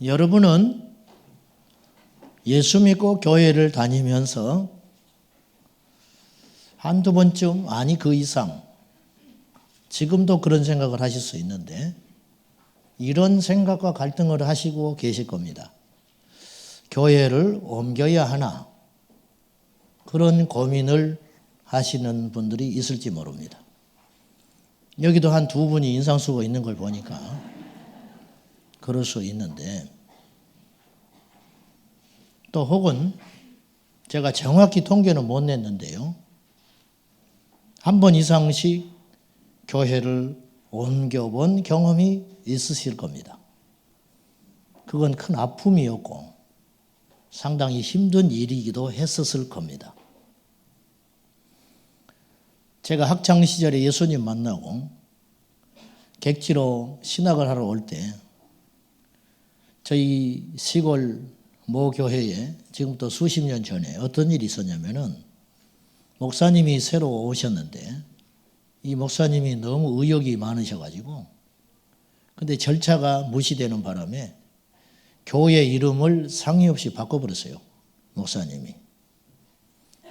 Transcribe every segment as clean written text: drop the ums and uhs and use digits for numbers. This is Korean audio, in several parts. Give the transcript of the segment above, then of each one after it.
여러분은 예수 믿고 교회를 다니면서 한두 번쯤, 아니 그 이상, 지금도 그런 생각을 하실 수 있는데 이런 생각과 갈등을 하시고 계실 겁니다. 교회를 옮겨야 하나, 그런 고민을 하시는 분들이 있을지 모릅니다. 여기도 한 두 분이 인상 쓰고 있는 걸 보니까 그럴 수 있는데, 또 혹은 제가 정확히 통계는 못 냈는데요, 한 번 이상씩 교회를 옮겨본 경험이 있으실 겁니다. 그건 큰 아픔이었고 상당히 힘든 일이기도 했었을 겁니다. 제가 학창시절에 예수님 만나고 객지로 신학을 하러 올 때 저희 시골 모 교회에 지금부터 수십 년 전에 어떤 일이 있었냐면은, 목사님이 새로 오셨는데 이 목사님이 너무 의욕이 많으셔가지고, 근데 절차가 무시되는 바람에 교회 이름을 상의 없이 바꿔버렸어요, 목사님이.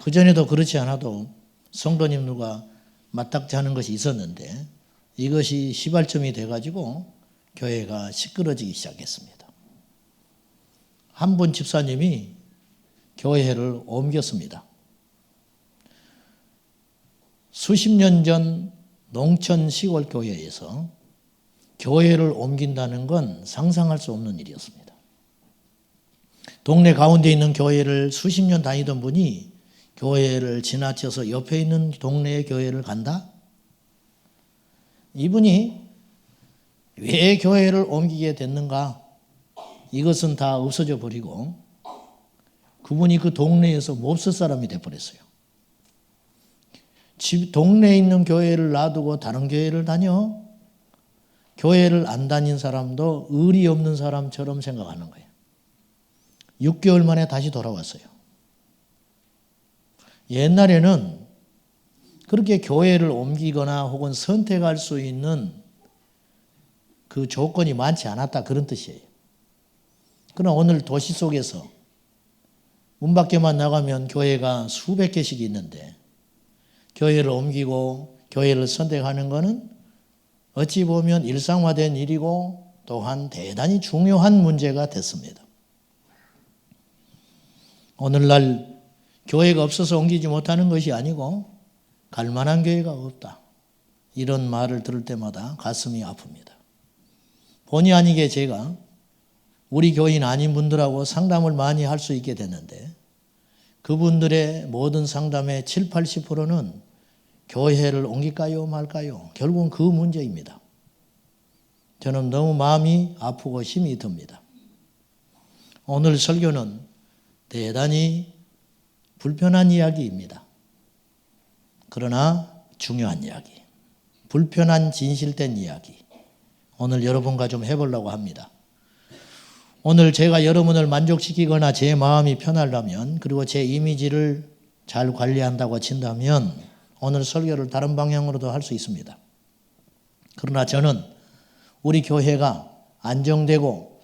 그전에도 그렇지 않아도 성도님들과 맞닥뜨리는 하는 것이 있었는데 이것이 시발점이 돼가지고 교회가 시끄러지기 시작했습니다. 한 분 집사님이 교회를 옮겼습니다. 수십 년 전 농촌 시골 교회에서 교회를 옮긴다는 건 상상할 수 없는 일이었습니다. 동네 가운데 있는 교회를 수십 년 다니던 분이 교회를 지나쳐서 옆에 있는 동네의 교회를 간다? 이분이 왜 교회를 옮기게 됐는가? 이것은 다 없어져 버리고 그분이 그 동네에서 몹쓸 사람이 돼버렸어요. 동네에 있는 교회를 놔두고 다른 교회를 다녀? 교회를 안 다닌 사람도 의리 없는 사람처럼 생각하는 거예요. 6개월 만에 다시 돌아왔어요. 옛날에는 그렇게 교회를 옮기거나 혹은 선택할 수 있는 그 조건이 많지 않았다, 그런 뜻이에요. 그러나 오늘 도시 속에서 문 밖에만 나가면 교회가 수백 개씩 있는데 교회를 옮기고 교회를 선택하는 것은 어찌 보면 일상화된 일이고 또한 대단히 중요한 문제가 됐습니다. 오늘날 교회가 없어서 옮기지 못하는 것이 아니고 갈 만한 교회가 없다, 이런 말을 들을 때마다 가슴이 아픕니다. 본의 아니게 제가 우리 교인 아닌 분들하고 상담을 많이 할 수 있게 됐는데 그분들의 모든 상담의 70, 80%는 교회를 옮길까요 말까요? 결국은 그 문제입니다. 저는 너무 마음이 아프고 힘이 듭니다. 오늘 설교는 대단히 불편한 이야기입니다. 그러나 중요한 이야기, 불편한 진실된 이야기, 오늘 여러분과 좀 해보려고 합니다. 오늘 제가 여러분을 만족시키거나 제 마음이 편하려면, 그리고 제 이미지를 잘 관리한다고 친다면 오늘 설교를 다른 방향으로도 할 수 있습니다. 그러나 저는 우리 교회가 안정되고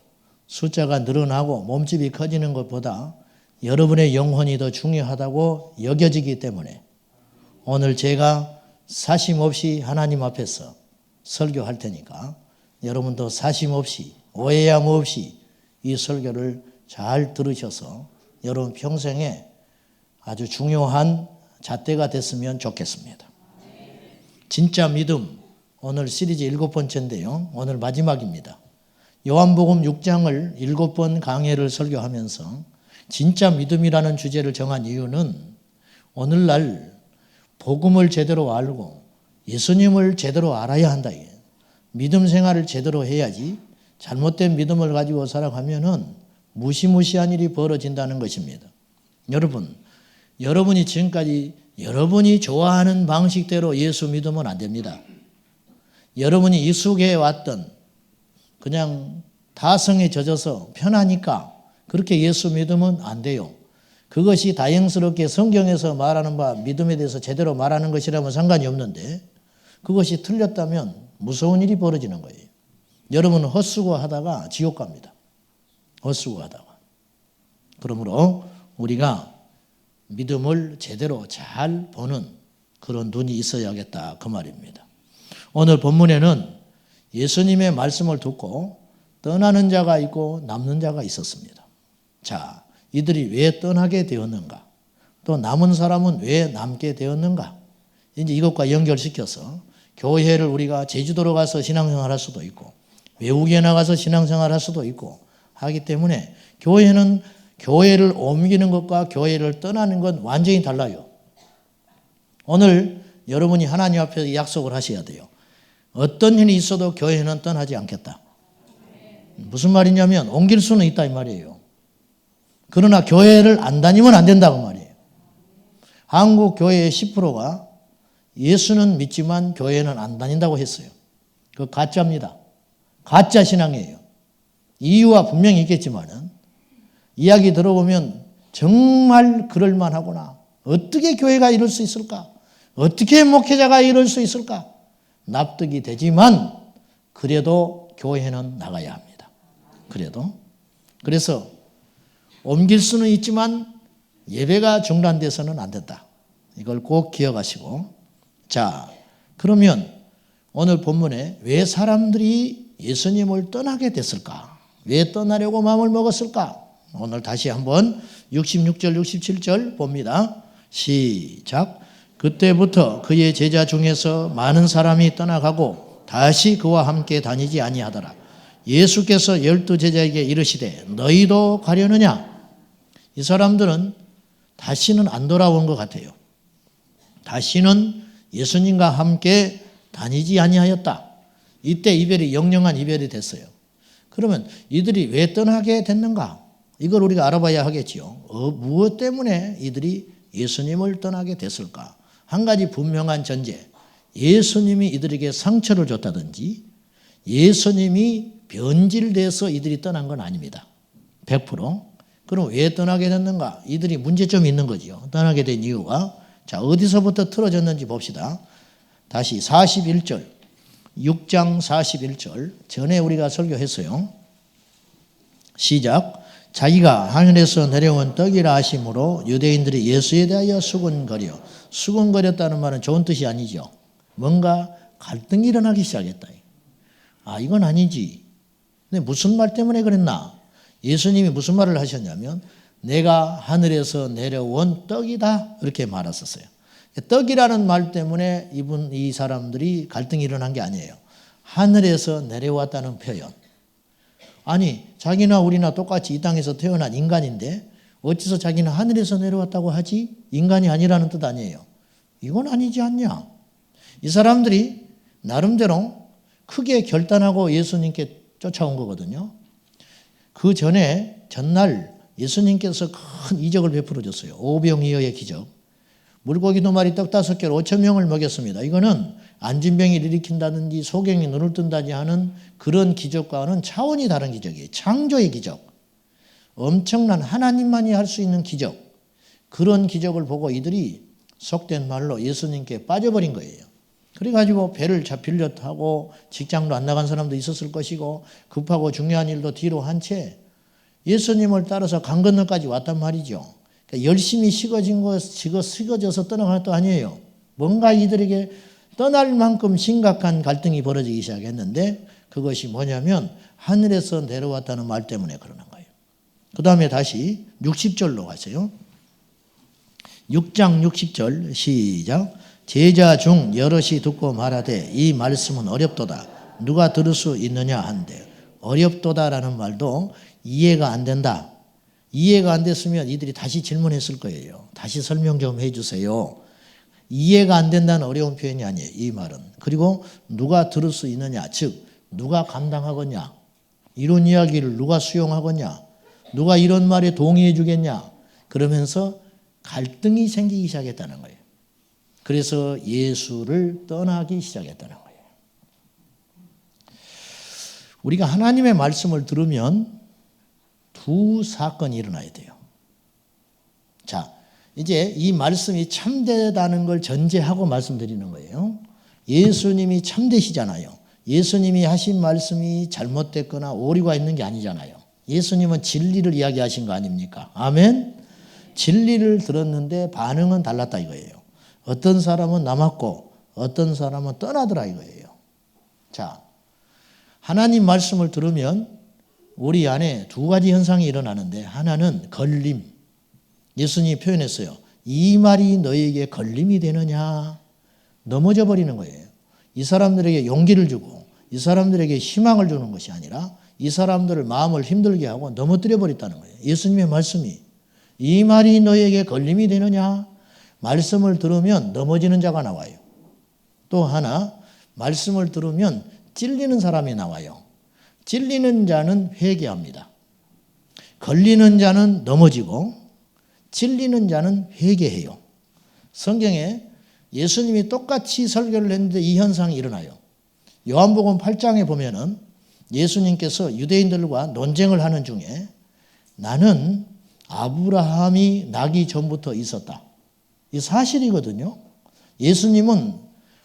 숫자가 늘어나고 몸집이 커지는 것보다 여러분의 영혼이 더 중요하다고 여겨지기 때문에 오늘 제가 사심 없이 하나님 앞에서 설교할 테니까 여러분도 사심 없이, 오해함 없이 이 설교를 잘 들으셔서 여러분 평생에 아주 중요한 잣대가 됐으면 좋겠습니다. 진짜 믿음, 오늘 시리즈 7번째인데요. 오늘 마지막입니다. 요한복음 6장을 7번 강해를 설교하면서 진짜 믿음이라는 주제를 정한 이유는 오늘날 복음을 제대로 알고 예수님을 제대로 알아야 한다. 믿음 생활을 제대로 해야지 잘못된 믿음을 가지고 살아가면은 무시무시한 일이 벌어진다는 것입니다. 여러분이 지금까지 여러분이 좋아하는 방식대로 예수 믿으면 안 됩니다. 여러분이 익숙해 왔던, 그냥 다성에 젖어서 편하니까 그렇게 예수 믿으면 안 돼요. 그것이 다행스럽게 성경에서 말하는 바 믿음에 대해서 제대로 말하는 것이라면 상관이 없는데 그것이 틀렸다면 무서운 일이 벌어지는 거예요. 여러분은 헛수고하다가 지옥 갑니다. 헛수고하다가. 그러므로 우리가 믿음을 제대로 잘 보는 그런 눈이 있어야겠다 그 말입니다. 오늘 본문에는 예수님의 말씀을 듣고 떠나는 자가 있고 남는 자가 있었습니다. 자, 이들이 왜 떠나게 되었는가? 또 남은 사람은 왜 남게 되었는가? 이제 이것과 연결시켜서 교회를 우리가 제주도로 가서 신앙생활 할 수도 있고 외국에 나가서 신앙생활 할 수도 있고 하기 때문에 교회는 교회를 옮기는 것과 교회를 떠나는 건 완전히 달라요. 오늘 여러분이 하나님 앞에 약속을 하셔야 돼요. 어떤 일이 있어도 교회는 떠나지 않겠다. 무슨 말이냐면 옮길 수는 있다 이 말이에요. 그러나 교회를 안 다니면 안 된다고 말이에요. 한국 교회의 10%가 예수는 믿지만 교회는 안 다닌다고 했어요. 그거 가짜입니다. 가짜 신앙이에요. 이유와 분명히 있겠지만은 이야기 들어보면 정말 그럴 만하구나. 어떻게 교회가 이럴 수 있을까? 어떻게 목회자가 이럴 수 있을까? 납득이 되지만 그래도 교회는 나가야 합니다. 그래서 옮길 수는 있지만 예배가 중단돼서는 안 된다. 이걸 꼭 기억하시고. 자, 그러면 오늘 본문에 왜 사람들이 예수님을 떠나게 됐을까? 왜 떠나려고 마음을 먹었을까? 오늘 다시 한번 66절, 67절 봅니다. 시작. 그때부터 그의 제자 중에서 많은 사람이 떠나가고 다시 그와 함께 다니지 아니하더라. 예수께서 12 제자에게 이르시되 너희도 가려느냐? 이 사람들은 다시는 안 돌아온 것 같아요. 다시는 예수님과 함께 다니지 아니하였다. 이때 이별이 영영한 이별이 됐어요. 그러면 이들이 왜 떠나게 됐는가? 이걸 우리가 알아봐야 하겠지요. 무엇 때문에 이들이 예수님을 떠나게 됐을까? 한 가지 분명한 전제. 예수님이 이들에게 상처를 줬다든지 예수님이 변질돼서 이들이 떠난 건 아닙니다. 100%. 그럼 왜 떠나게 됐는가? 이들이 문제점이 있는 거지요. 떠나게 된 이유가. 자, 어디서부터 틀어졌는지 봅시다. 다시 41절. 6장 41절. 전에 우리가 설교했어요. 시작. 자기가 하늘에서 내려온 떡이라 하심으로 유대인들이 예수에 대하여 수군거렸다는 말은 좋은 뜻이 아니죠. 뭔가 갈등이 일어나기 시작했다. 아, 이건 아니지. 근데 무슨 말 때문에 그랬나? 예수님이 무슨 말을 하셨냐면 내가 하늘에서 내려온 떡이다 이렇게 말했었어요. 떡이라는 말 때문에 이 사람들이 갈등이 일어난 게 아니에요. 하늘에서 내려왔다는 표현. 아니, 자기나 우리나 똑같이 이 땅에서 태어난 인간인데 어째서 자기는 하늘에서 내려왔다고 하지? 인간이 아니라는 뜻 아니에요. 이건 아니지 않냐? 이 사람들이 나름대로 크게 결단하고 예수님께 쫓아온 거거든요. 그 전날 예수님께서 큰 이적을 베풀어 줬어요. 오병이어의 기적. 물고기 2마리 떡 5개로 5,000명을 먹였습니다. 이거는 안진병을 일으킨다든지 소경이 눈을 뜬다든지 하는 그런 기적과는 차원이 다른 기적이에요. 창조의 기적. 엄청난 하나님만이 할 수 있는 기적. 그런 기적을 보고 이들이 속된 말로 예수님께 빠져버린 거예요. 그래가지고 배를 빌려 타고 직장도 안 나간 사람도 있었을 것이고 급하고 중요한 일도 뒤로 한 채 예수님을 따라서 강 건너까지 왔단 말이죠. 그러니까 열심히 식어져서 떠나간 것도 아니에요. 뭔가 이들에게 떠날 만큼 심각한 갈등이 벌어지기 시작했는데 그것이 뭐냐면 하늘에서 내려왔다는 말 때문에 그러는 거예요. 그 다음에 다시 60절로 가세요. 6장 60절 시작. 제자 중 여럿이 듣고 말하되 이 말씀은 어렵도다. 누가 들을 수 있느냐 한데 어렵도다라는 말도 이해가 안 된다. 이해가 안 됐으면 이들이 다시 질문했을 거예요. 다시 설명 좀 해주세요. 이해가 안 된다는 어려운 표현이 아니에요. 이 말은. 그리고 누가 들을 수 있느냐. 즉 누가 감당하겠냐. 이런 이야기를 누가 수용하겠냐. 누가 이런 말에 동의해 주겠냐. 그러면서 갈등이 생기기 시작했다는 거예요. 그래서 예수를 떠나기 시작했다는 거예요. 우리가 하나님의 말씀을 들으면 두 사건이 일어나야 돼요. 자, 이제 이 말씀이 참되다는 걸 전제하고 말씀드리는 거예요. 예수님이 참되시잖아요. 예수님이 하신 말씀이 잘못됐거나 오류가 있는 게 아니잖아요. 예수님은 진리를 이야기하신 거 아닙니까? 아멘? 진리를 들었는데 반응은 달랐다 이거예요. 어떤 사람은 남았고 어떤 사람은 떠나더라 이거예요. 자, 하나님 말씀을 들으면 우리 안에 두 가지 현상이 일어나는데 하나는 걸림. 예수님이 표현했어요. 이 말이 너에게 걸림이 되느냐? 넘어져 버리는 거예요. 이 사람들에게 용기를 주고 이 사람들에게 희망을 주는 것이 아니라 이 사람들을 마음을 힘들게 하고 넘어뜨려 버렸다는 거예요. 예수님의 말씀이 이 말이 너에게 걸림이 되느냐? 말씀을 들으면 넘어지는 자가 나와요. 또 하나 말씀을 들으면 찔리는 사람이 나와요. 찔리는 자는 회개합니다. 걸리는 자는 넘어지고 찔리는 자는 회개해요. 성경에 예수님이 똑같이 설교를 했는데 이 현상이 일어나요. 요한복음 8장에 보면은 예수님께서 유대인들과 논쟁을 하는 중에 나는 아브라함이 나기 전부터 있었다. 이 사실이거든요. 예수님은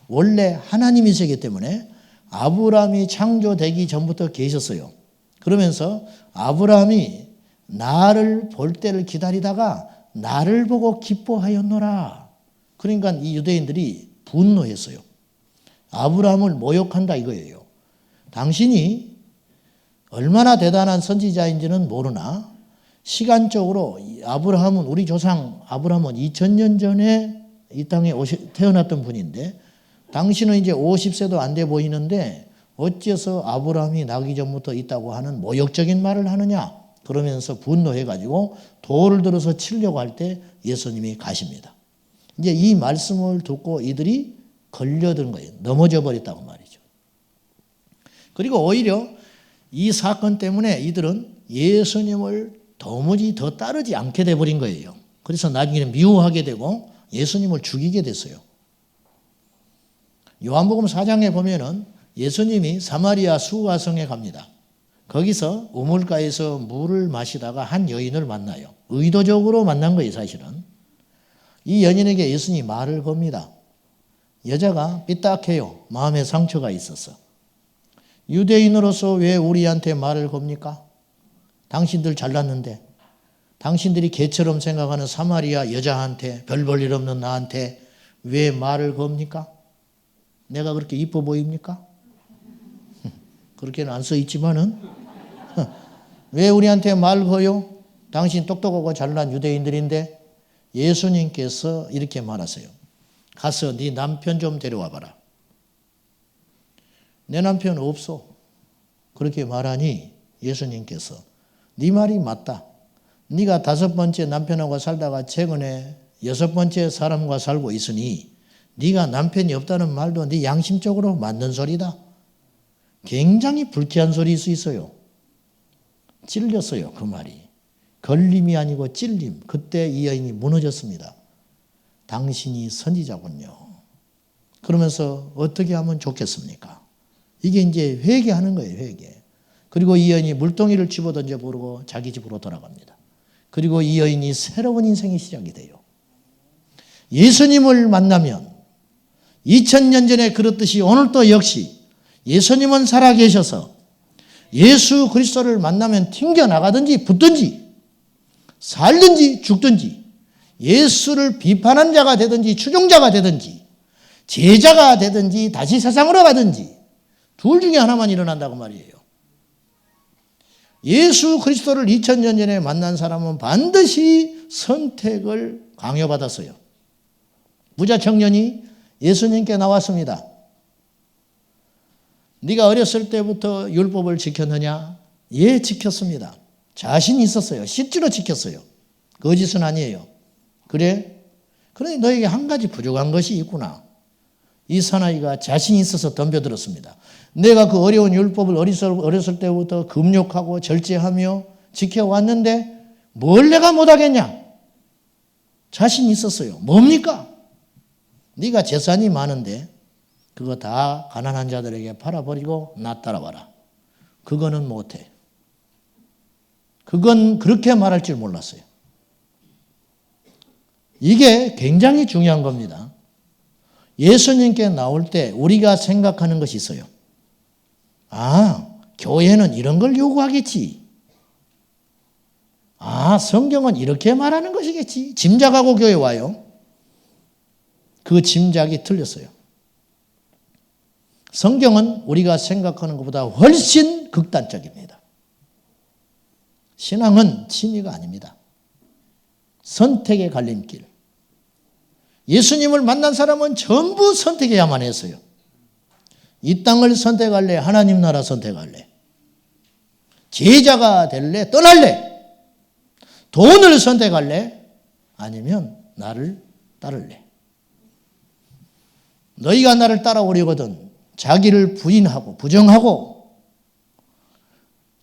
원래 하나님이시기 때문에 아브라함이 창조되기 전부터 계셨어요. 그러면서 아브라함이 나를 볼 때를 기다리다가 나를 보고 기뻐하였노라. 그러니까 이 유대인들이 분노했어요. 아브라함을 모욕한다 이거예요. 당신이 얼마나 대단한 선지자인지는 모르나 시간적으로 아브라함은 우리 조상 아브라함은 2000년 전에 이 땅에 태어났던 분인데 당신은 이제 50세도 안 돼 보이는데 어째서 아브라함이 나기 전부터 있다고 하는 모욕적인 말을 하느냐 그러면서 분노해가지고 돌을 들어서 치려고 할 때 예수님이 가십니다. 이제 이 말씀을 듣고 이들이 걸려든 거예요. 넘어져 버렸다고 말이죠. 그리고 오히려 이 사건 때문에 이들은 예수님을 도무지 더 따르지 않게 돼버린 거예요. 그래서 나중에는 미워하게 되고 예수님을 죽이게 됐어요. 요한복음 4장에 보면은 예수님이 사마리아 수가성에 갑니다. 거기서 우물가에서 물을 마시다가 한 여인을 만나요. 의도적으로 만난 거예요, 사실은. 이 여인에게 예수님이 말을 겁니다. 여자가 삐딱해요. 마음에 상처가 있었어. 유대인으로서 왜 우리한테 말을 겁니까? 당신들 잘났는데 당신들이 개처럼 생각하는 사마리아 여자한테 별 볼 일 없는 나한테 왜 말을 겁니까? 내가 그렇게 이뻐 보입니까? 그렇게는 안 써 있지만은 왜 우리한테 말 거요? 당신 똑똑하고 잘난 유대인들인데 예수님께서 이렇게 말하세요. 가서 네 남편 좀 데려와 봐라. 내 남편 없어. 그렇게 말하니 예수님께서 네 말이 맞다. 네가 5번째 남편하고 살다가 최근에 6번째 사람과 살고 있으니 네가 남편이 없다는 말도 네 양심적으로 맞는 소리다. 굉장히 불쾌한 소리일 수 있어요. 찔렸어요, 그 말이. 걸림이 아니고 찔림. 그때 이 여인이 무너졌습니다. 당신이 선지자군요. 그러면서 어떻게 하면 좋겠습니까? 이게 이제 회개하는 거예요, 회개. 그리고 이 여인이 물동이를 집어던져 버리고 자기 집으로 돌아갑니다. 그리고 이 여인이 새로운 인생이 시작이 돼요. 예수님을 만나면 2000년 전에 그렇듯이 오늘도 역시 예수님은 살아계셔서 예수 그리스도를 만나면 튕겨나가든지 붙든지 살든지 죽든지 예수를 비판한 자가 되든지 추종자가 되든지 제자가 되든지 다시 세상으로 가든지 둘 중에 하나만 일어난다고 말이에요. 예수 그리스도를 2000년 전에 만난 사람은 반드시 선택을 강요받았어요. 부자 청년이 예수님께 나왔습니다. 네가 어렸을 때부터 율법을 지켰느냐? 예, 지켰습니다. 자신이 있었어요. 실제로 지켰어요. 거짓은 아니에요. 그래? 그러니 너에게 한 가지 부족한 것이 있구나. 이 사나이가 자신이 있어서 덤벼들었습니다. 내가 그 어려운 율법을 어렸을 때부터 금욕하고 절제하며 지켜왔는데 뭘 내가 못하겠냐? 자신이 있었어요. 뭡니까? 네가 재산이 많은데 그거 다 가난한 자들에게 팔아버리고 나 따라와라. 그거는 못해. 그건 그렇게 말할 줄 몰랐어요. 이게 굉장히 중요한 겁니다. 예수님께 나올 때 우리가 생각하는 것이 있어요. 아, 교회는 이런 걸 요구하겠지. 성경은 이렇게 말하는 것이겠지. 짐작하고 교회 와요. 그 짐작이 틀렸어요. 성경은 우리가 생각하는 것보다 훨씬 극단적입니다. 신앙은 취미가 아닙니다. 선택의 갈림길. 예수님을 만난 사람은 전부 선택해야만 했어요. 이 땅을 선택할래? 하나님 나라 선택할래? 제자가 될래? 떠날래? 돈을 선택할래? 아니면 나를 따를래? 너희가 나를 따라오려거든 자기를 부인하고 부정하고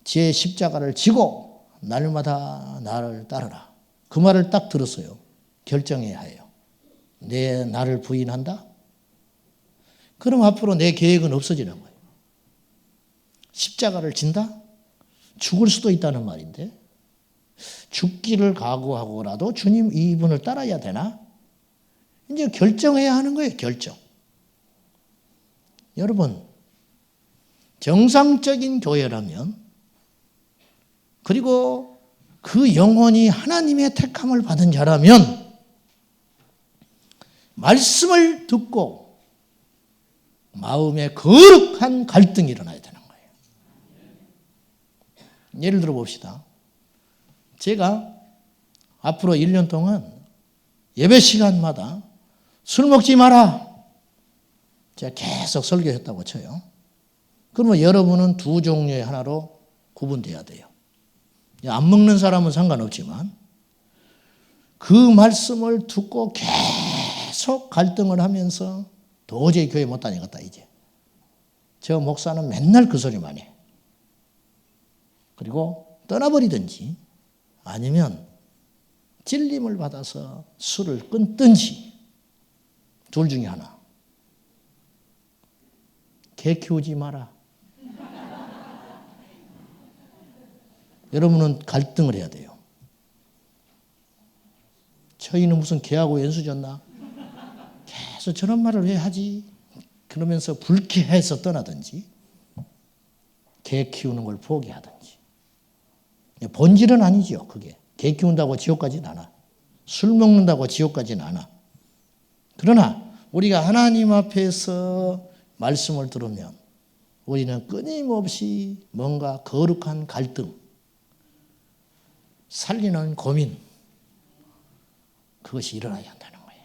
제 십자가를 지고 날마다 나를 따르라. 그 말을 딱 들었어요. 결정해야 해요. 나를 부인한다? 그럼 앞으로 내 계획은 없어지는 거예요. 십자가를 진다? 죽을 수도 있다는 말인데 죽기를 각오하고라도 주님 이분을 따라야 되나? 이제 결정해야 하는 거예요. 결정. 여러분, 정상적인 교회라면 그리고 그 영혼이 하나님의 택함을 받은 자라면 말씀을 듣고 마음에 거룩한 갈등이 일어나야 되는 거예요. 예를 들어 봅시다. 제가 앞으로 1년 동안 예배 시간마다 술 먹지 마라. 제가 계속 설교했다고 쳐요. 그러면 여러분은 두 종류의 하나로 구분돼야 돼요. 안 먹는 사람은 상관없지만 그 말씀을 듣고 계속 갈등을 하면서 도저히 교회 못 다니겠다 이제. 저 목사는 맨날 그 소리만 해. 그리고 떠나버리든지 아니면 찔림을 받아서 술을 끊든지 둘 중에 하나. 개 키우지 마라. 여러분은 갈등을 해야 돼요. 저희는 무슨 개하고 연수졌나? 계속 저런 말을 왜 하지? 그러면서 불쾌해서 떠나든지 개 키우는 걸 포기하든지. 본질은 아니죠. 그게. 개 키운다고 지옥 가진 않아. 술 먹는다고 지옥 가진 않아. 그러나 우리가 하나님 앞에서 말씀을 들으면 우리는 끊임없이 뭔가 거룩한 갈등, 살리는 고민, 그것이 일어나야 한다는 거예요.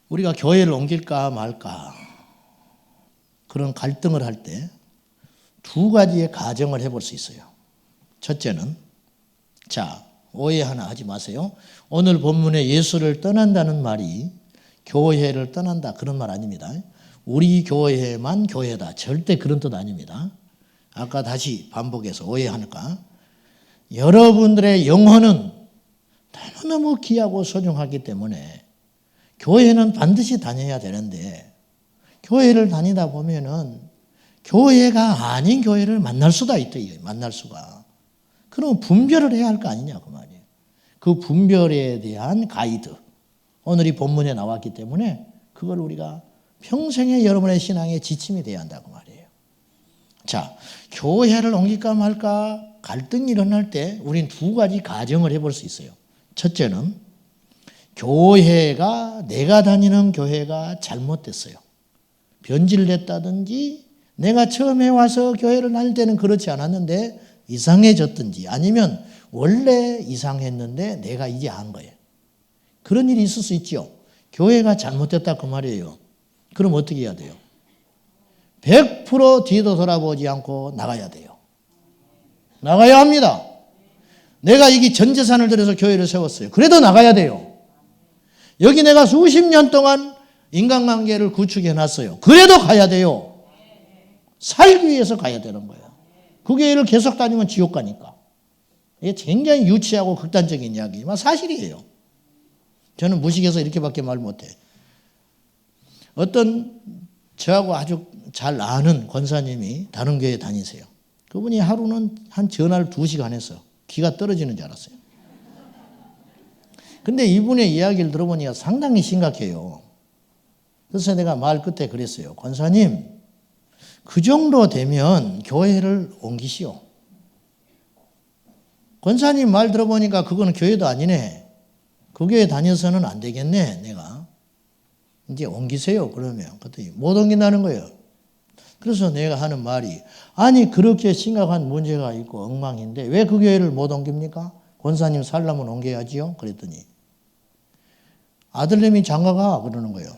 우리가 교회를 옮길까 말까 그런 갈등을 할 때 두 가지의 가정을 해볼 수 있어요. 첫째는 오해 하나 하지 마세요. 오늘 본문에 예수를 떠난다는 말이 교회를 떠난다 그런 말 아닙니다. 우리 교회만 교회다. 절대 그런 뜻 아닙니다. 아까 다시 반복해서 오해하니까 여러분들의 영혼은 너무너무 귀하고 소중하기 때문에 교회는 반드시 다녀야 되는데 교회를 다니다 보면은 교회가 아닌 교회를 만날 수가 있다. 만날 수가. 그럼 분별을 해야 할 거 아니냐 그 말이에요. 그 분별에 대한 가이드. 오늘 이 본문에 나왔기 때문에 그걸 우리가 평생의 여러분의 신앙의 지침이 돼야 한다고 말이에요. 교회를 옮길까 말까 갈등이 일어날 때 우린 두 가지 가정을 해볼 수 있어요. 첫째는 교회가 내가 다니는 교회가 잘못됐어요. 변질됐다든지 내가 처음에 와서 교회를 다닐 때는 그렇지 않았는데 이상해졌든지 아니면 원래 이상했는데 내가 이제 안 거예요. 그런 일이 있을 수 있죠. 교회가 잘못됐다 그 말이에요. 그럼 어떻게 해야 돼요? 100% 뒤도 돌아보지 않고 나가야 돼요. 나가야 합니다. 내가 여기 전 재산을 들여서 교회를 세웠어요. 그래도 나가야 돼요. 여기 내가 수십 년 동안 인간관계를 구축해 놨어요. 그래도 가야 돼요. 살기 위해서 가야 되는 거예요. 그 교회를 계속 다니면 지옥 가니까. 이게 굉장히 유치하고 극단적인 이야기지만 사실이에요. 저는 무식해서 이렇게밖에 말 못해. 어떤 저하고 아주 잘 아는 권사님이 다른 교회에 다니세요. 그분이 하루는 한 전화를 2시간 해서 기가 떨어지는 줄 알았어요. 근데 이분의 이야기를 들어보니까 상당히 심각해요. 그래서 내가 말 끝에 그랬어요. 권사님, 그 정도 되면 교회를 옮기시오. 권사님 말 들어보니까 그거는 교회도 아니네. 그 교회 다녀서는 안 되겠네, 내가. 이제 옮기세요, 그러면. 그랬더니 못 옮긴다는 거예요. 그래서 내가 하는 말이, 아니, 그렇게 심각한 문제가 있고 엉망인데 왜 그 교회를 못 옮깁니까? 권사님 살려면 옮겨야지요. 그랬더니 아들내미 장가가 그러는 거예요.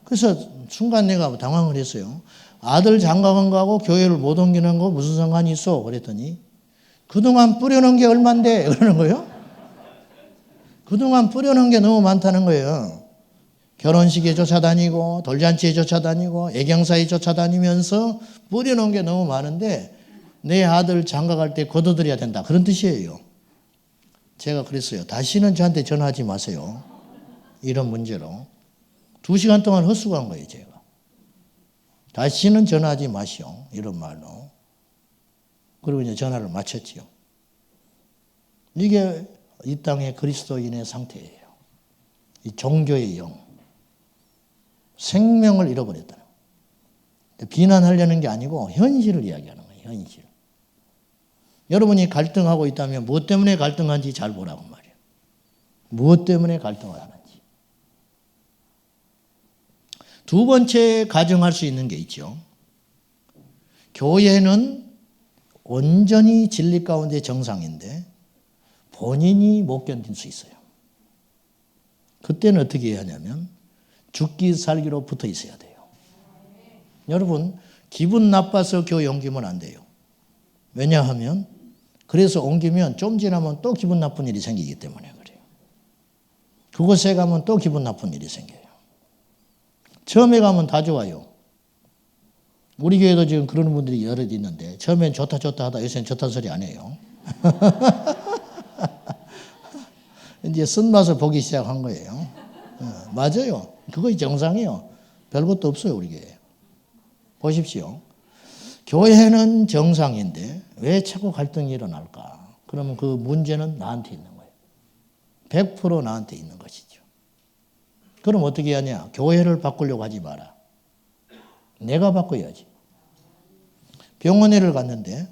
그래서 순간 내가 당황을 했어요. 아들 장가간 거하고 교회를 못 옮기는 거 무슨 상관이 있어? 그랬더니 그동안 뿌려놓은 게 얼만데? 그러는 거예요. 그동안 뿌려놓은 게 너무 많다는 거예요. 결혼식에 쫓아다니고 돌잔치에 쫓아다니고 애경사에 쫓아다니면서 뿌려놓은 게 너무 많은데 내 아들 장가갈 때 거둬들여야 된다. 그런 뜻이에요. 제가 그랬어요. 다시는 저한테 전화하지 마세요. 이런 문제로. 2시간 동안 헛수고한 거예요, 제가. 다시는 전화하지 마시오. 이런 말로. 그리고 이제 전화를 마쳤지요. 이게 이 땅의 그리스도인의 상태예요. 이 종교의 영. 생명을 잃어버렸다는 거예요. 비난하려는 게 아니고 현실을 이야기하는 거예요. 현실. 여러분이 갈등하고 있다면 무엇 때문에 갈등한지 잘 보라고 말이에요. 무엇 때문에 갈등을 하는지. 두 번째 가정할 수 있는 게 있죠. 교회는 온전히 진리 가운데 정상인데 본인이 못 견딜 수 있어요. 그때는 어떻게 해야 하냐면 죽기 살기로 붙어 있어야 돼요. 여러분, 기분 나빠서 교회 옮기면 안 돼요. 왜냐하면 그래서 옮기면 좀 지나면 또 기분 나쁜 일이 생기기 때문에 그래요. 그곳에 가면 또 기분 나쁜 일이 생겨요. 처음에 가면 다 좋아요. 우리 교회도 지금 그러는 분들이 여럿 있는데 처음엔 좋다 하다 요새는 좋다는 소리 안 해요. 이제 쓴맛을 보기 시작한 거예요. 맞아요. 그거 정상이에요. 별것도 없어요, 우리 교회. 보십시오. 교회는 정상인데 왜 자꾸 갈등이 일어날까? 그러면 그 문제는 나한테 있는 거예요. 100% 나한테 있는 것이죠. 그럼 어떻게 하냐? 교회를 바꾸려고 하지 마라. 내가 바꿔야지. 병원에를 갔는데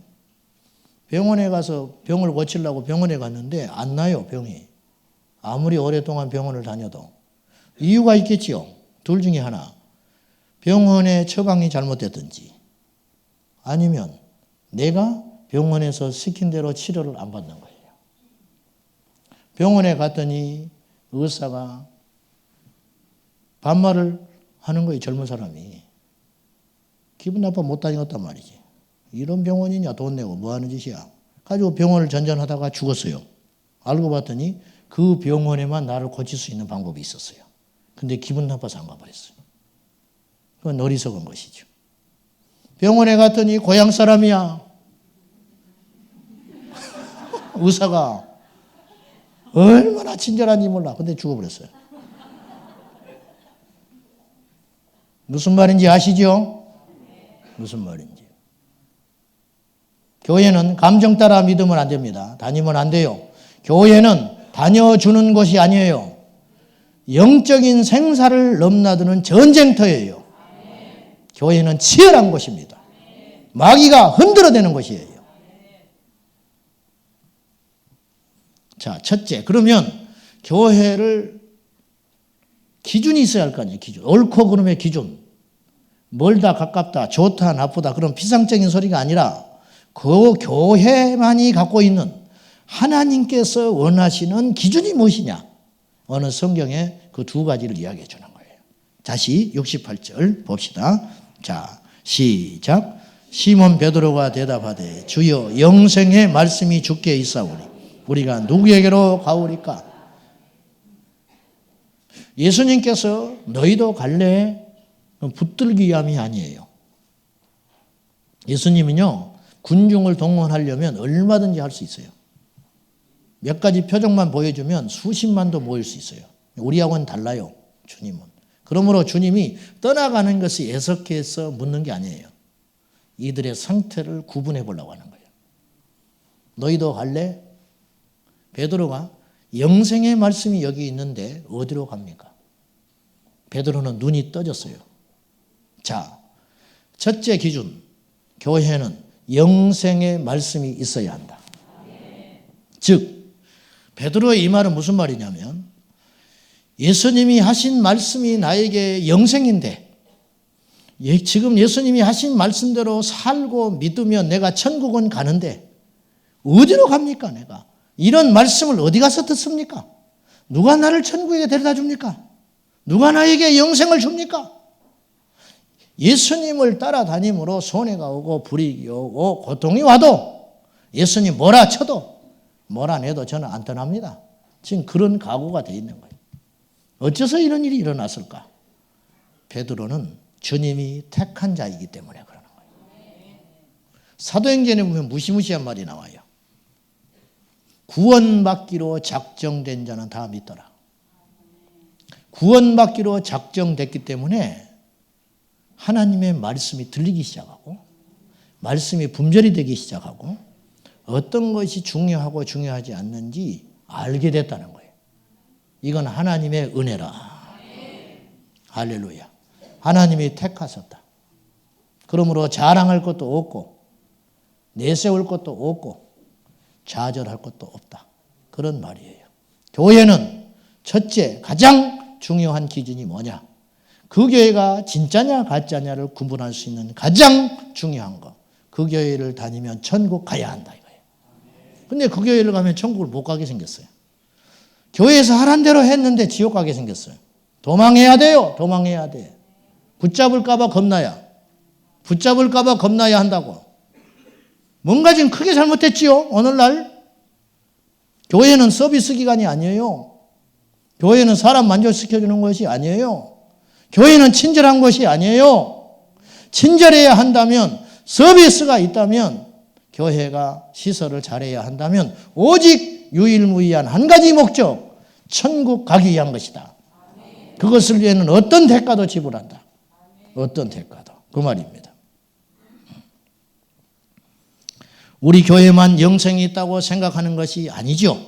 병원에 가서 병을 고치려고 병원에 갔는데 안 나요, 병이. 아무리 오랫동안 병원을 다녀도. 이유가 있겠지요. 둘 중에 하나. 병원의 처방이 잘못됐든지 아니면 내가 병원에서 시킨 대로 치료를 안 받는 거예요. 병원에 갔더니 의사가 반말을 하는 거예요. 젊은 사람이. 기분 나빠 못 다니겠단 말이지. 이런 병원이냐, 돈 내고 뭐 하는 짓이야. 가지고 병원을 전전하다가 죽었어요. 알고 봤더니 그 병원에만 나를 고칠 수 있는 방법이 있었어요. 근데 기분 나빠서 안 가버렸어요. 그건 어리석은 것이죠. 병원에 갔더니 고향 사람이야. 의사가 얼마나 친절한지 몰라. 근데 죽어버렸어요. 무슨 말인지 아시죠? 무슨 말인지. 교회는 감정 따라 믿으면 안 됩니다. 다니면 안 돼요. 교회는 다녀주는 곳이 아니에요. 영적인 생사를 넘나드는 전쟁터예요. 교회는 치열한 곳입니다. 마귀가 흔들어대는 곳이에요. 자, 첫째, 그러면 교회를 기준이 있어야 할 거 아니에요. 기준. 옳고 그름의 기준. 멀다 가깝다 좋다 나쁘다 그런 피상적인 소리가 아니라 그 교회만이 갖고 있는 하나님께서 원하시는 기준이 무엇이냐. 어느 성경에 그 두 가지를 이야기해 주는 거예요. 다시 68절 봅시다. 자, 시작. 시몬 베드로가 대답하되 주여 영생의 말씀이 주께 있사오니 우리가 누구에게로 가오리까? 예수님께서 너희도 갈래? 붙들기 위함이 아니에요. 예수님은요, 군중을 동원하려면 얼마든지 할 수 있어요. 몇 가지 표정만 보여주면 수십만도 모일 수 있어요. 우리하고는 달라요, 주님은. 그러므로 주님이 떠나가는 것이 애석해서 묻는 게 아니에요. 이들의 상태를 구분해 보려고 하는 거예요. 너희도 갈래? 베드로가 영생의 말씀이 여기 있는데 어디로 갑니까? 베드로는 눈이 떠졌어요. 자, 첫째 기준, 교회는 영생의 말씀이 있어야 한다. 즉 베드로의 이 말은 무슨 말이냐면 예수님이 하신 말씀이 나에게 영생인데 지금 예수님이 하신 말씀대로 살고 믿으면 내가 천국은 가는데 어디로 갑니까 내가? 이런 말씀을 어디 가서 듣습니까? 누가 나를 천국에 데려다 줍니까? 누가 나에게 영생을 줍니까? 예수님을 따라다님으로 손해가 오고 불이익이 오고 고통이 와도 예수님 뭐라 쳐도 뭐라 내도 저는 안 떠납니다. 지금 그런 각오가 되어 있는 거예요. 어째서 이런 일이 일어났을까? 베드로는 주님이 택한 자이기 때문에 그러는 거예요. 사도행전에 보면 무시무시한 말이 나와요. 구원받기로 작정된 자는 다 믿더라. 구원받기로 작정됐기 때문에 하나님의 말씀이 들리기 시작하고 말씀이 분별이 되기 시작하고 어떤 것이 중요하고 중요하지 않는지 알게 됐다는 거예요. 이건 하나님의 은혜라. 할렐루야. 하나님이 택하셨다. 그러므로 자랑할 것도 없고 내세울 것도 없고 좌절할 것도 없다. 그런 말이에요. 교회는 첫째 가장 중요한 기준이 뭐냐? 그 교회가 진짜냐 가짜냐를 구분할 수 있는 가장 중요한 거. 그 교회를 다니면 천국 가야 한다 이거예요. 근데 그 교회를 가면 천국을 못 가게 생겼어요. 교회에서 하란 대로 했는데 지옥 가게 생겼어요. 도망해야 돼요. 도망해야 돼. 붙잡을까 봐 겁나야. 붙잡을까 봐 겁나야 한다고. 뭔가 지금 크게 잘못됐지요. 오늘날. 교회는 서비스 기관이 아니에요. 교회는 사람 만족시켜주는 것이 아니에요. 교회는 친절한 것이 아니에요. 친절해야 한다면, 서비스가 있다면, 교회가 시설을 잘해야 한다면 오직 유일무이한 한 가지 목적, 천국 가기 위한 것이다. 그것을 위해는 어떤 대가도 지불한다. 어떤 대가도. 그 말입니다. 우리 교회만 영생이 있다고 생각하는 것이 아니죠.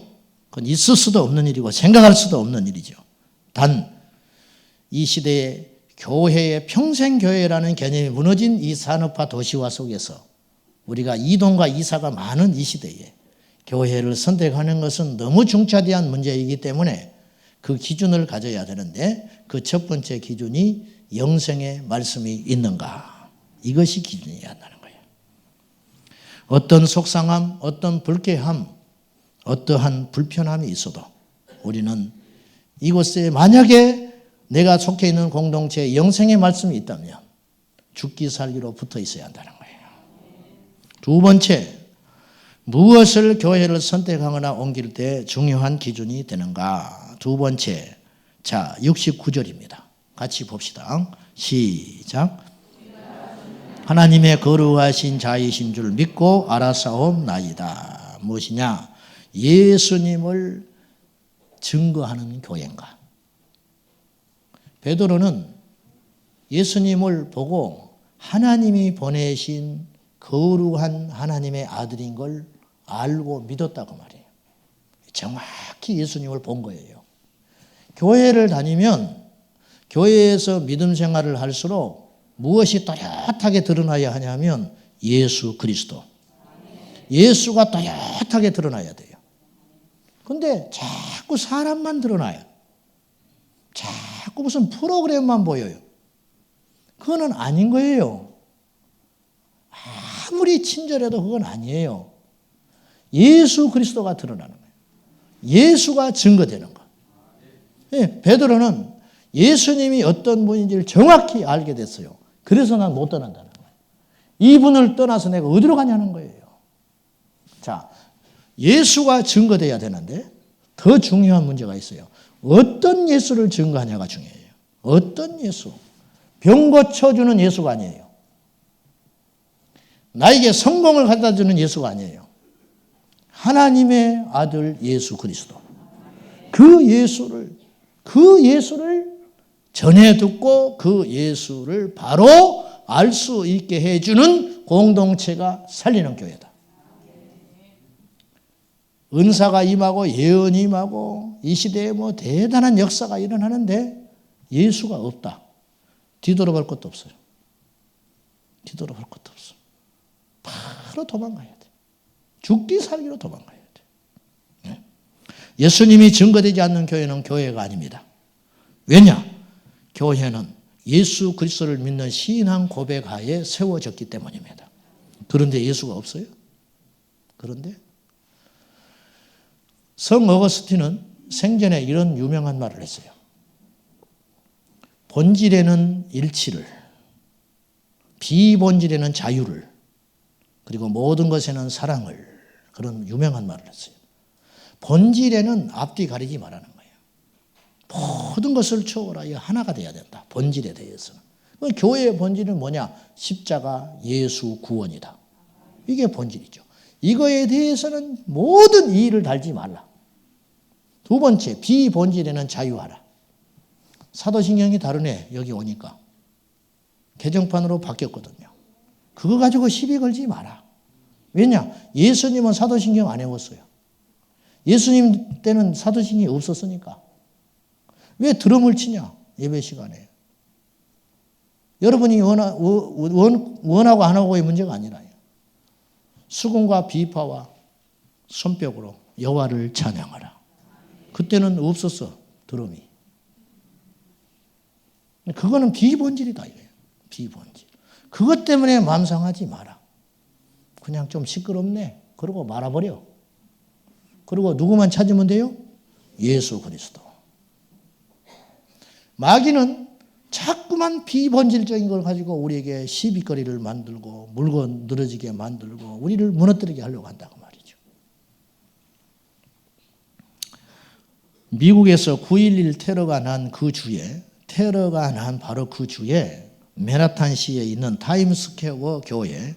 그건 있을 수도 없는 일이고 생각할 수도 없는 일이죠. 단 이 시대에 교회의 평생교회라는 개념이 무너진 이 산업화 도시화 속에서 우리가 이동과 이사가 많은 이 시대에 교회를 선택하는 것은 너무 중차대한 문제이기 때문에 그 기준을 가져야 되는데 그 첫 번째 기준이 영생의 말씀이 있는가. 이것이 기준이어야 한다는 거예요. 어떤 속상함, 어떤 불쾌함, 어떠한 불편함이 있어도 우리는 이곳에 만약에 내가 속해 있는 공동체에 영생의 말씀이 있다면 죽기 살기로 붙어 있어야 한다는 거예요. 두 번째, 무엇을 교회를 선택하거나 옮길 때 중요한 기준이 되는가. 두 번째, 자 69절입니다. 같이 봅시다. 시작. 하나님의 거룩하신 자이신 줄 믿고 알아사옵나이다. 무엇이냐? 예수님을 증거하는 교회인가. 베드로는 예수님을 보고 하나님이 보내신 거룩한 하나님의 아들인 걸 알고 믿었다고 말해요. 정확히 예수님을 본 거예요. 교회를 다니면 교회에서 믿음 생활을 할수록 무엇이 또렷하게 드러나야 하냐면 예수 그리스도. 예수가 또렷하게 드러나야 돼요. 근데 자꾸 사람만 드러나요. 자꾸 무슨 프로그램만 보여요. 그거는 아닌 거예요. 아무리 친절해도 그건 아니에요. 예수 그리스도가 드러나는 거예요. 예수가 증거되는 거. 예, 베드로는 예수님이 어떤 분인지를 정확히 알게 됐어요. 그래서 난 못 떠난다는 거예요. 이분을 떠나서 내가 어디로 가냐는 거예요. 자, 예수가 증거돼야 되는데 더 중요한 문제가 있어요. 어떤 예수를 증거하냐가 중요해요. 어떤 예수? 병 고쳐주는 예수가 아니에요. 나에게 성공을 갖다 주는 예수가 아니에요. 하나님의 아들 예수 그리스도. 그 예수를 전해 듣고 그 예수를 바로 알 수 있게 해주는 공동체가 살리는 교회다. 은사가 임하고 예언이 임하고 이 시대에 뭐 대단한 역사가 일어나는데 예수가 없다. 뒤돌아볼 것도 없어요. 기도로 할 것도 없어. 바로 도망가야 돼. 죽기 살기로 도망가야 돼. 예수님이 증거되지 않는 교회는 교회가 아닙니다. 왜냐? 교회는 예수 그리스도를 믿는 신앙 고백하에 세워졌기 때문입니다. 그런데 예수가 없어요? 그런데 성 어거스틴은 생전에 이런 유명한 말을 했어요. 본질에는 일치를, 비본질에는 자유를, 그리고 모든 것에는 사랑을, 그런 유명한 말을 했어요. 본질에는 앞뒤 가리지 말라는 거예요. 모든 것을 초월하여 하나가 돼야 된다. 본질에 대해서는. 교회의 본질은 뭐냐? 십자가, 예수, 구원이다. 이게 본질이죠. 이거에 대해서는 모든 이의를 달지 말라. 두 번째, 비본질에는 자유하라. 사도신경이 다르네, 여기 오니까. 개정판으로 바뀌었거든요. 그거 가지고 시비 걸지 마라. 왜냐? 예수님은 사도신경 안 외웠어요. 예수님 때는 사도신경이 없었으니까. 왜 드럼을 치냐? 예배 시간에. 여러분이 원하고 안 하고의 문제가 아니라요. 수금과 비파와 손뼉으로 여호와를 찬양하라. 그때는 없었어, 드럼이. 그거는 비본질이다 이거예요. 비본질. 그것 때문에 마음 상하지 마라. 그냥 좀 시끄럽네. 그러고 말아버려. 그리고 누구만 찾으면 돼요? 예수 그리스도. 마귀는 자꾸만 비본질적인 걸 가지고 우리에게 시비거리를 만들고 물건 늘어지게 만들고 우리를 무너뜨리게 하려고 한다고 말이죠. 미국에서 9.11 테러가 난 바로 그 주에 맨하탄시에 있는 타임스퀘어 교회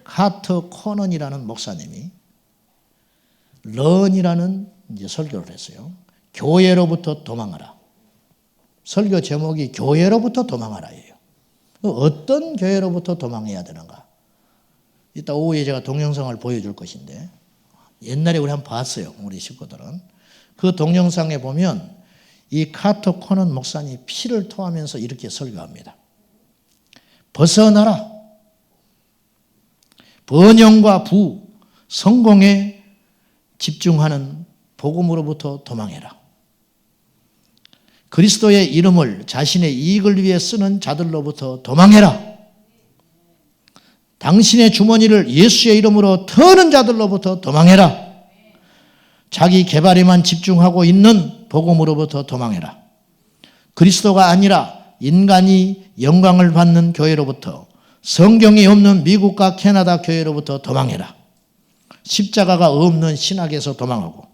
카터 코넌이라는 목사님이 런이라는 설교를 했어요. 교회로부터 도망하라. 설교 제목이 교회로부터 도망하라예요. 어떤 교회로부터 도망해야 되는가? 이따 오후에 제가 동영상을 보여줄 것인데 옛날에 우리 한번 봤어요. 우리 식구들은. 그 동영상에 보면 이 카터 코넌 목사님이 피를 토하면서 이렇게 설교합니다. 벗어나라. 번영과 부, 성공에 집중하는 복음으로부터 도망해라. 그리스도의 이름을 자신의 이익을 위해 쓰는 자들로부터 도망해라. 당신의 주머니를 예수의 이름으로 터는 자들로부터 도망해라. 자기 개발에만 집중하고 있는 복음으로부터 도망해라. 그리스도가 아니라 인간이 영광을 받는 교회로부터, 성경이 없는 미국과 캐나다 교회로부터 도망해라. 십자가가 없는 신학에서 도망하고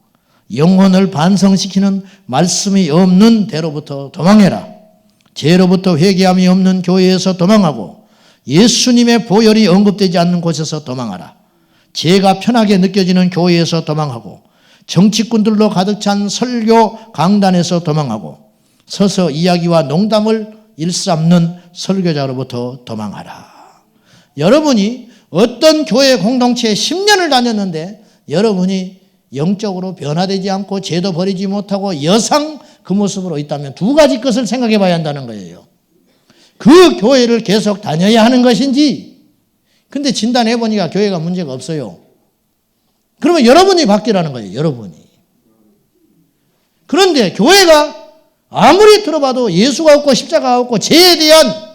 영혼을 반성시키는 말씀이 없는 데로부터 도망해라. 죄로부터 회개함이 없는 교회에서 도망하고 예수님의 보혈이 언급되지 않는 곳에서 도망하라. 죄가 편하게 느껴지는 교회에서 도망하고 정치꾼들로 가득 찬 설교 강단에서 도망하고 서서 이야기와 농담을 일삼는 설교자로부터 도망하라. 여러분이 어떤 교회 공동체에 10년을 다녔는데 여러분이 영적으로 변화되지 않고 죄도 버리지 못하고 여상 그 모습으로 있다면 두 가지 것을 생각해 봐야 한다는 거예요. 그 교회를 계속 다녀야 하는 것인지, 근데 진단해 보니까 교회가 문제가 없어요. 그러면 여러분이 바뀌라는 거예요. 여러분이. 그런데 교회가 아무리 들어봐도 예수가 없고 십자가가 없고 죄에 대한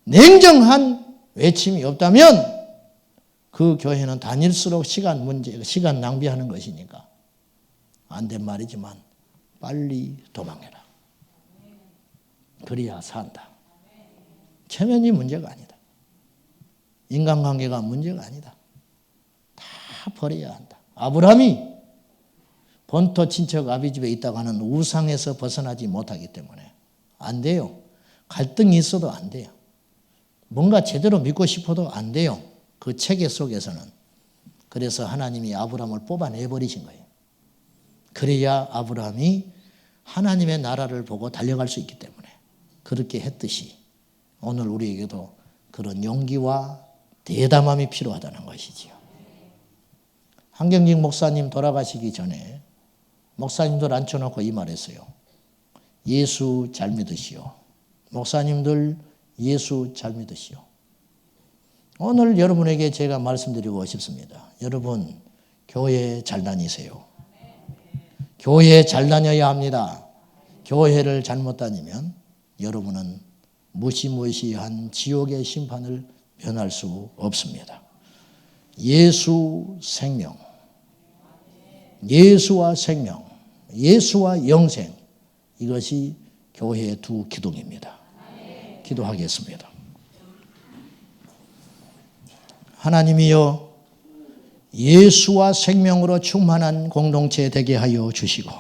냉정한 외침이 없다면 그 교회는 다닐수록 시간 낭비하는 것이니까 안 된 말이지만 빨리 도망해라. 그래야 산다. 체면이 문제가 아니다. 인간관계가 문제가 아니다. 다 버려야 한다. 아브라함이 본토 친척 아비집에 있다가는 우상에서 벗어나지 못하기 때문에 안 돼요. 갈등이 있어도 안 돼요. 뭔가 제대로 믿고 싶어도 안 돼요. 그 체계 속에서는. 그래서 하나님이 아브라함을 뽑아내버리신 거예요. 그래야 아브라함이 하나님의 나라를 보고 달려갈 수 있기 때문에 그렇게 했듯이 오늘 우리에게도 그런 용기와 대담함이 필요하다는 것이지요. 한경직 목사님 돌아가시기 전에 목사님들 앉혀놓고 이 말했어요. 예수 잘 믿으시오. 목사님들 예수 잘 믿으시오. 오늘 여러분에게 제가 말씀드리고 싶습니다. 여러분, 교회 잘 다니세요. 교회 잘 다녀야 합니다. 교회를 잘못 다니면 여러분은 무시무시한 지옥의 심판을 면할 수 없습니다. 예수 생명, 예수와 생명, 예수와 영생, 이것이 교회의 두 기둥입니다. 기도하겠습니다. 하나님이여, 예수와 생명으로 충만한 공동체 되게 하여 주시고,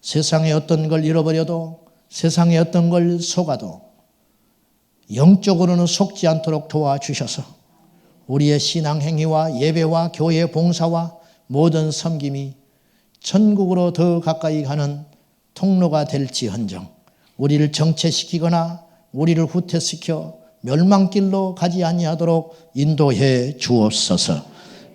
세상에 어떤 걸 잃어버려도, 세상에 어떤 걸 속아도 영적으로는 속지 않도록 도와주셔서 우리의 신앙 행위와 예배와 교회 봉사와 모든 섬김이 천국으로 더 가까이 가는 통로가 될지언정 우리를 정체시키거나 우리를 후퇴시켜 멸망길로 가지 아니하도록 인도해 주옵소서.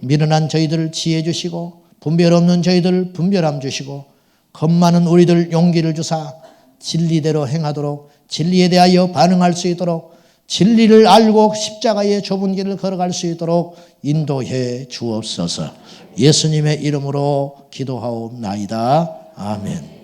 미련한 저희들을 지혜 주시고 분별 없는 저희들 분별함 주시고 겁 많은 우리들 용기를 주사 진리대로 행하도록, 진리에 대하여 반응할 수 있도록, 진리를 알고 십자가의 좁은 길을 걸어갈 수 있도록 인도해 주옵소서. 예수님의 이름으로 기도하옵나이다. 아멘.